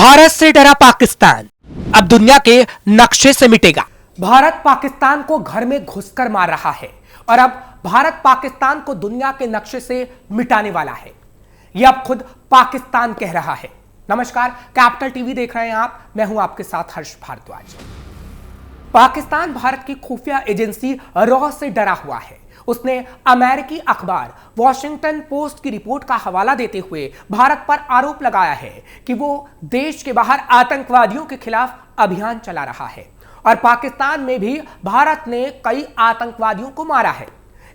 भारत से डरा पाकिस्तान अब दुनिया के नक्शे से मिटेगा। भारत पाकिस्तान को घर में घुसकर मार रहा है और अब भारत पाकिस्तान को दुनिया के नक्शे से मिटाने वाला है। यह अब खुद पाकिस्तान कह रहा है। नमस्कार, कैपिटल टीवी देख रहे हैं आप, मैं हूं आपके साथ हर्ष भारद्वाज। पाकिस्तान भारत की खुफिया एजेंसी रॉ से डरा हुआ है। उसने अमेरिकी अखबार वॉशिंगटन पोस्ट की रिपोर्ट का हवाला देते हुए भारत पर आरोप लगाया है कि वो देश के बाहर आतंकवादियों के खिलाफ अभियान चला रहा है और पाकिस्तान में भी भारत ने कई आतंकवादियों को मारा है।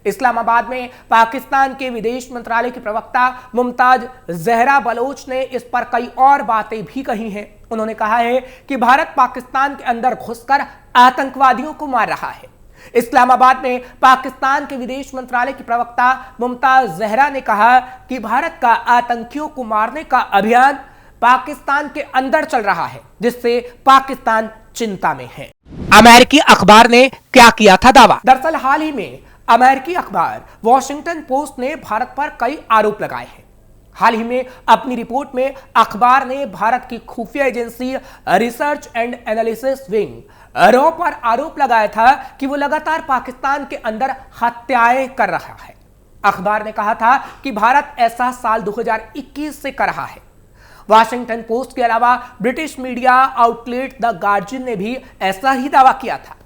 इस्लामाबाद में पाकिस्तान के विदेश मंत्रालय की प्रवक्ता मुमताज जहरा बलोच ने इस पर कई और बातें भी कही हैं। उन्होंने कहा है कि भारत पाकिस्तान के अंदर घुसकर आतंकवादियों को मार रहा है। इस्लामाबाद में पाकिस्तान के विदेश मंत्रालय की प्रवक्ता मुमताज जहरा ने कहा कि भारत का आतंकियों को मारने का अभियान पाकिस्तान के अंदर चल रहा है, जिससे पाकिस्तान चिंता में है। अमेरिकी अखबार ने क्या किया था दावा? दरअसल हाल ही में अमेरिकी अखबार वॉशिंगटन पोस्ट ने भारत पर कई आरोप लगाए हैं। हाल ही में अपनी रिपोर्ट में अखबार ने भारत की खुफिया agency research and analysis wing raw पर आरोप लगाया था कि वो लगातार पाकिस्तान के अंदर हत्याएं कर रहा है। अखबार ने कहा था कि भारत ऐसा साल 2021 से कर रहा है। वॉशिंगटन पोस्ट के अलावा British media outlet the guardian ने भी ऐसा ही दावा किया था।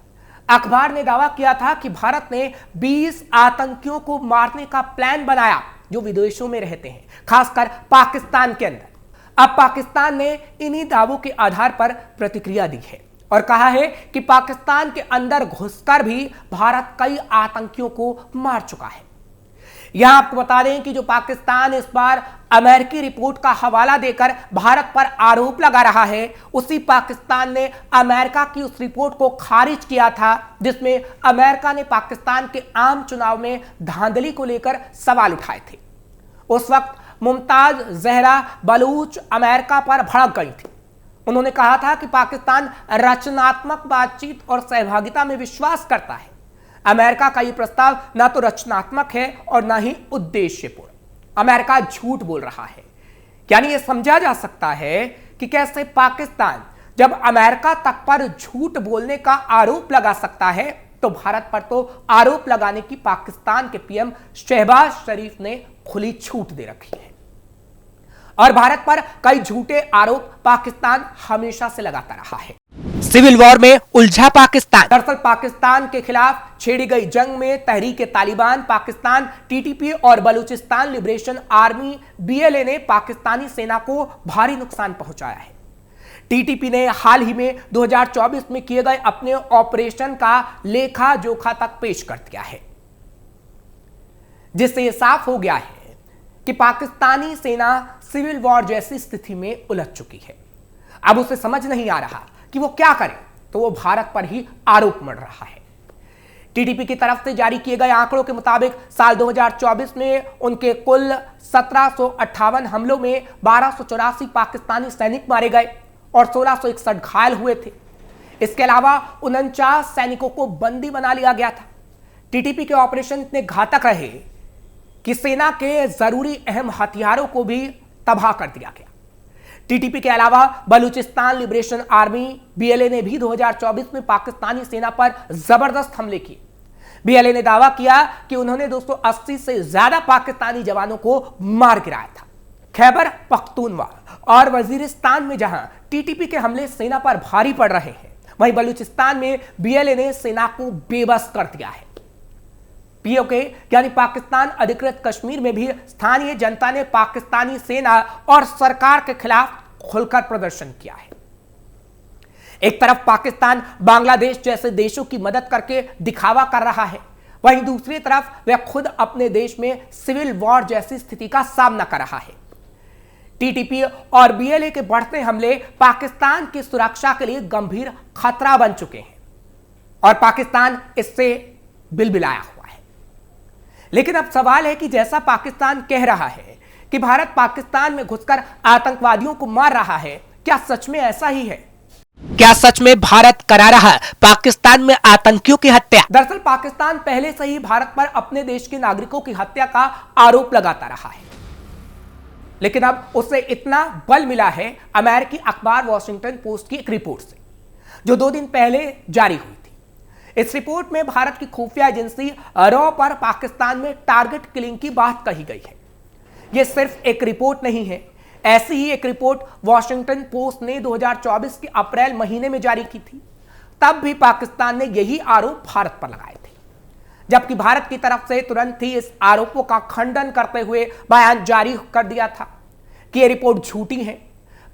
अखबार ने दावा किया था कि भारत ने 20 आतंकियों को मारने का प्लान बनाया जो विदेशों में रहते हैं, खासकर पाकिस्तान के अंदर। अब पाकिस्तान ने इन्हीं दावों के आधार पर प्रतिक्रिया दी है और कहा है कि पाकिस्तान के अंदर घुसकर भी भारत कई आतंकियों को मार चुका है। यहां आपको बता दें कि जो पाकिस्तान इस बार अमेरिकी रिपोर्ट का हवाला देकर भारत पर आरोप लगा रहा है, उसी पाकिस्तान ने अमेरिका की उस रिपोर्ट को खारिज किया था जिसमें अमेरिका ने पाकिस्तान के आम चुनाव में धांधली को लेकर सवाल उठाए थे। उस वक्त मुमताज जहरा बलूच अमेरिका पर भड़क गई थी। उन्होंने कहा था कि पाकिस्तान रचनात्मक बातचीत और सहभागिता में विश्वास करता है। अमेरिका का यह प्रस्ताव ना तो रचनात्मक है और ना ही उद्देश्यपूर्ण। अमेरिका झूठ बोल रहा है। यानी यह समझा जा सकता है कि कैसे पाकिस्तान जब अमेरिका तक पर झूठ बोलने का आरोप लगा सकता है, तो भारत पर तो आरोप लगाने की पाकिस्तान के पीएम शहबाज शरीफ ने खुली छूट दे रखी है और भारत पर कई झूठे आरोप पाकिस्तान हमेशा से लगाता रहा है। सिविल वॉर में उलझा पाकिस्तान। दरअसल पाकिस्तान के खिलाफ छेड़ी गई जंग में तहरीक-ए-तालिबान पाकिस्तान, टीटीपी और बलूचिस्तान लिबरेशन आर्मी बीएलए ने पाकिस्तानी सेना को भारी नुकसान पहुंचाया है। टीटीपी ने हाल ही में 2024 में किए गए अपने ऑपरेशन का लेखा जोखा तक पेश कर दिया है, जिससे यह साफ हो गया है कि पाकिस्तानी सेना सिविल वॉर जैसी स्थिति में उलझ चुकी है। अब उसे समझ नहीं आ रहा कि वो क्या करे, तो वो भारत पर ही आरोप मढ़ रहा है। टीटीपी की तरफ से जारी किए गए आंकड़ों के मुताबिक साल 2024 में उनके कुल 1758 हमलों में 1284 पाकिस्तानी सैनिक मारे गए और 1661 घायल हुए थे। इसके अलावा 49 सैनिकों को बंदी बना लिया गया था। टीटीपी के ऑपरेशन इतने घातक रहे कि सेना के जरूरी अहम हथियारों को भी तबाह कर दिया गया। टीटीपी के अलावा बलूचिस्तान लिबरेशन आर्मी बीएलए ने भी 2024 में पाकिस्तानी सेना पर जबरदस्त हमले किए। बीएलए ने दावा किया कि उन्होंने 280 से ज्यादा पाकिस्तानी जवानों को मार गिराया था। खैबर पख्तूनवा और वजीरिस्तान में जहां टीटीपी के हमले सेना पर भारी पड़ रहे हैं, वहीं बलूचिस्तान में बीएलए ने सेना को बेबस कर दिया है। पीओके यानी पाकिस्तान अधिकृत कश्मीर में भी स्थानीय जनता ने पाकिस्तानी सेना और सरकार के खिलाफ खुलकर प्रदर्शन किया है। एक तरफ पाकिस्तान बांग्लादेश जैसे देशों की मदद करके दिखावा कर रहा है, वहीं दूसरी तरफ वह खुद अपने देश में सिविल वॉर जैसी स्थिति का सामना कर रहा है। टीटीपी और बीएलए के बढ़ते हमले पाकिस्तान की सुरक्षा के लिए गंभीर खतरा बन चुके हैं और पाकिस्तान इससे बिलबिलाया हुआ है। लेकिन अब सवाल है कि जैसा पाकिस्तान कह रहा है कि भारत पाकिस्तान में घुसकर आतंकवादियों को मार रहा है, क्या सच में ऐसा ही है? क्या सच में भारत करा रहा है पाकिस्तान में आतंकियों की हत्या? दरअसल पाकिस्तान पहले से ही भारत पर अपने देश के नागरिकों की हत्या का आरोप लगाता रहा है। लेकिन अब उसे इतना बल मिला है अमेरिकी अखबार वॉशिंगटन पोस्ट की एक रिपोर्ट से, जो 2 दिन पहले जारी हुई थी। इस रिपोर्ट में भारत की खुफिया एजेंसी रॉ पर पाकिस्तान में टारगेट किलिंग की बात कही गई है। यह सिर्फ एक रिपोर्ट नहीं है, ऐसी ही एक रिपोर्ट वॉशिंगटन पोस्ट ने 2024 के अप्रैल महीने में जारी की थी। तब भी पाकिस्तान ने यही आरोप भारत पर लगाए थे, जबकि भारत की तरफ से तुरंत ही इस आरोपों का खंडन करते हुए बयान जारी कर दिया था कि ये रिपोर्ट झूठी है।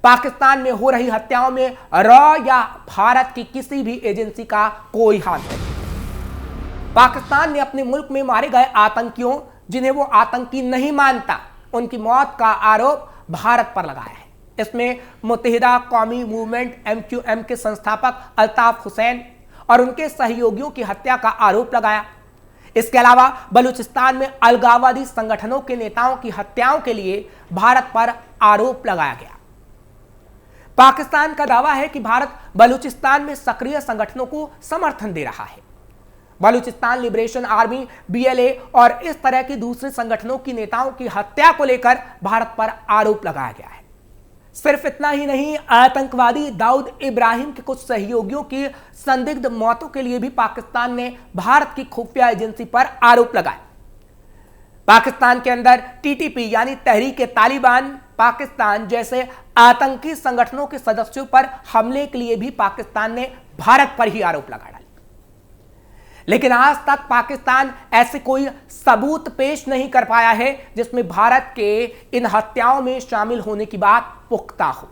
पाकिस्तान में हो रही हत्याओं में रॉ या भारत की किसी भी एजेंसी का कोई हाथ नहीं। पाकिस्तान ने अपने मुल्क में मारे गए आतंकियों, जिन्हें वो आतंकी नहीं मानता, उनकी मौत का आरोप भारत पर लगाया है। इसमें मुत्तहिदा कौमी मूवमेंट MQM के संस्थापक अल्ताफ हुसैन और उनके सहयोगियों की हत्या का आरोप लगाया। इसके अलावा बलूचिस्तान में अलगाववादी संगठनों के नेताओं की हत्याओं के लिए भारत पर आरोप लगाया गया। पाकिस्तान का दावा है कि भारत बलूचिस्तान में सक्रिय संगठनों को समर्थन दे रहा है। बलूचिस्तान लिबरेशन आर्मी BLA और इस तरह के दूसरे संगठनों की नेताओं की हत्या को लेकर भारत पर आरोप लगाया गया है। सिर्फ इतना ही नहीं, आतंकवादी दाऊद इब्राहिम के कुछ सहयोगियों की संदिग्ध मौतों के लिए भी पाकिस्तान ने भारत की खुफिया एजेंसी पर आरोप लगाए। पाकिस्तान के अंदर TTP यानी तहरीक तालिबान पाकिस्तान जैसे आतंकी संगठनों के सदस्यों पर हमले के लिए भी पाकिस्तान ने भारत पर ही आरोप लगा डाले। लेकिन आज तक पाकिस्तान ऐसे कोई सबूत पेश नहीं कर पाया है जिसमें भारत के इन हत्याओं में शामिल होने की बात पुख्ता हो।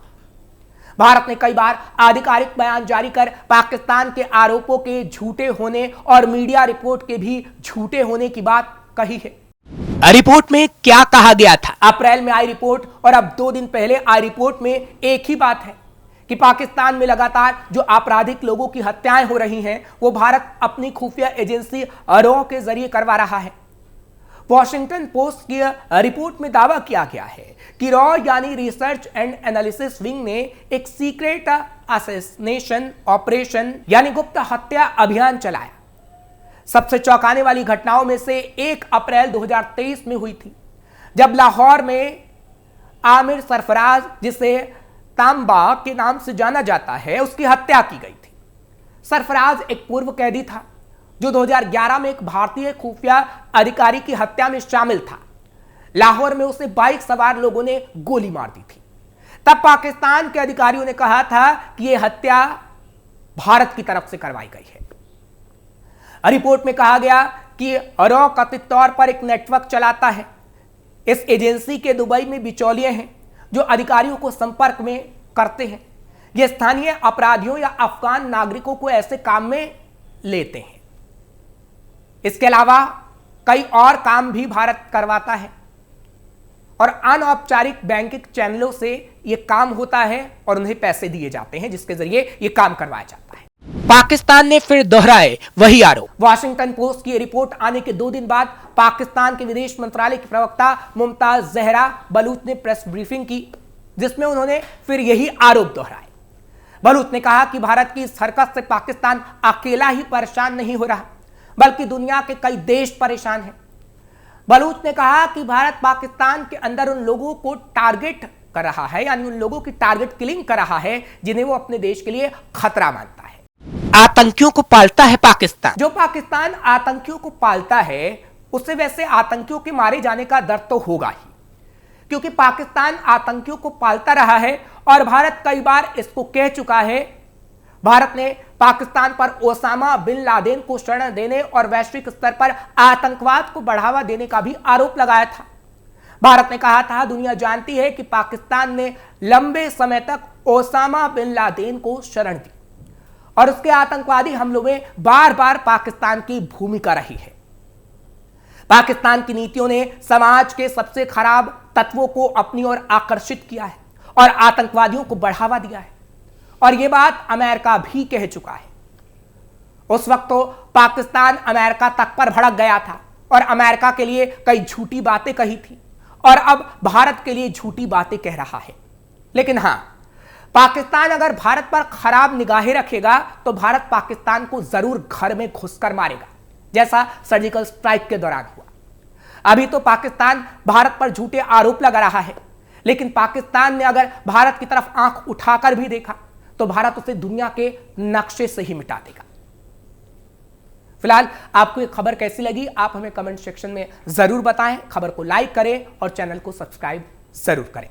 भारत ने कई बार आधिकारिक बयान जारी कर पाकिस्तान के आरोपों के झूठे होने और मीडिया रिपोर्ट के भी झूठे होने की बात कही है। रिपोर्ट में क्या कहा गया था? अप्रैल में आई रिपोर्ट और अब 2 दिन पहले आई रिपोर्ट में एक ही बात है कि पाकिस्तान में लगातार जो आपराधिक लोगों की हत्याएं हो रही हैं, वो भारत अपनी खुफिया एजेंसी रॉ के जरिए करवा रहा है। वॉशिंगटन पोस्ट की रिपोर्ट में दावा किया गया है कि रॉ यानी रिसर्च एंड एनालिसिस विंग ने एक सीक्रेट असैसिनेशन ऑपरेशन यानी गुप्त हत्या अभियान चलाया। सबसे चौंकाने वाली घटनाओं में से 1 अप्रैल 2023 में हुई थी, जब लाहौर में आमिर सरफराज, जिसे तांबा के नाम से जाना जाता है, उसकी हत्या की गई थी। सरफराज एक पूर्व कैदी था जो 2011 में एक भारतीय खुफिया अधिकारी की हत्या में शामिल था। लाहौर में उसे बाइक सवार लोगों ने गोली मार दी थी। तब पाकिस्तान के अधिकारियों ने कहा था कि यह हत्या भारत की तरफ से करवाई गई है। रिपोर्ट में कहा गया कि रॉ कथित तौर पर एक नेटवर्क चलाता है। इस एजेंसी के दुबई में बिचौलिए हैं जो अधिकारियों को संपर्क में करते हैं। ये स्थानीय अपराधियों या अफगान नागरिकों को ऐसे काम में लेते हैं। इसके अलावा कई और काम भी भारत करवाता है और अनौपचारिक बैंकिंग चैनलों से यह काम होता है और उन्हें पैसे दिए जाते हैं, जिसके जरिए यह काम करवाया जाता है। पाकिस्तान ने फिर दोहराए वही आरोप। वॉशिंगटन पोस्ट की रिपोर्ट आने के 2 दिन बाद पाकिस्तान के विदेश मंत्रालय की प्रवक्ता मुमताज जहरा बलूच ने प्रेस ब्रीफिंग की, जिसमें उन्होंने फिर यही आरोप दोहराए। बलूच ने कहा कि भारत की इस हरकत से पाकिस्तान अकेला ही परेशान नहीं हो रहा, बल्कि दुनिया के कई देश परेशान हैं। बलूच ने कहा कि भारत पाकिस्तान के अंदर उन लोगों को टारगेट कर रहा है, यानी उन लोगों की टारगेट किलिंग कर रहा है जिन्हें वो अपने देश के लिए खतरा मानता है। आतंकियों को पालता है पाकिस्तान। जो पाकिस्तान आतंकियों को पालता है, उससे वैसे आतंकियों के मारे जाने का डर तो होगा ही, क्योंकि पाकिस्तान आतंकियों को पालता रहा है और भारत कई बार इसको कह चुका है। भारत ने पाकिस्तान पर ओसामा बिन लादेन को शरण देने और वैश्विक स्तर पर आतंकवाद को बढ़ावा देने का भी आरोप लगाया था। भारत ने कहा था, दुनिया जानती है कि पाकिस्तान ने लंबे समय तक ओसामा बिन लादेन को शरण दी और उसके आतंकवादी हमलों में बार बार पाकिस्तान की भूमिका रही है। पाकिस्तान की नीतियों ने समाज के सबसे खराब तत्वों को अपनी ओर आकर्षित किया है और आतंकवादियों को बढ़ावा दिया है, और यह बात अमेरिका भी कह चुका है। उस वक्त तो पाकिस्तान अमेरिका तक पर भड़क गया था और अमेरिका के लिए कई झूठी बातें कही थी, और अब भारत के लिए झूठी बातें कह रहा है। लेकिन हां, पाकिस्तान अगर भारत पर खराब निगाहें रखेगा तो भारत पाकिस्तान को जरूर घर में घुसकर मारेगा, जैसा सर्जिकल स्ट्राइक के दौरान हुआ। अभी तो पाकिस्तान भारत पर झूठे आरोप लगा रहा है, लेकिन पाकिस्तान ने अगर भारत की तरफ आंख उठाकर भी देखा तो भारत उसे दुनिया के नक्शे से ही मिटा देगा। फिलहाल आपको ये खबर कैसी लगी आप हमें कमेंट सेक्शन में जरूर बताएं। खबर को लाइक करें और चैनल को सब्सक्राइब जरूर करें।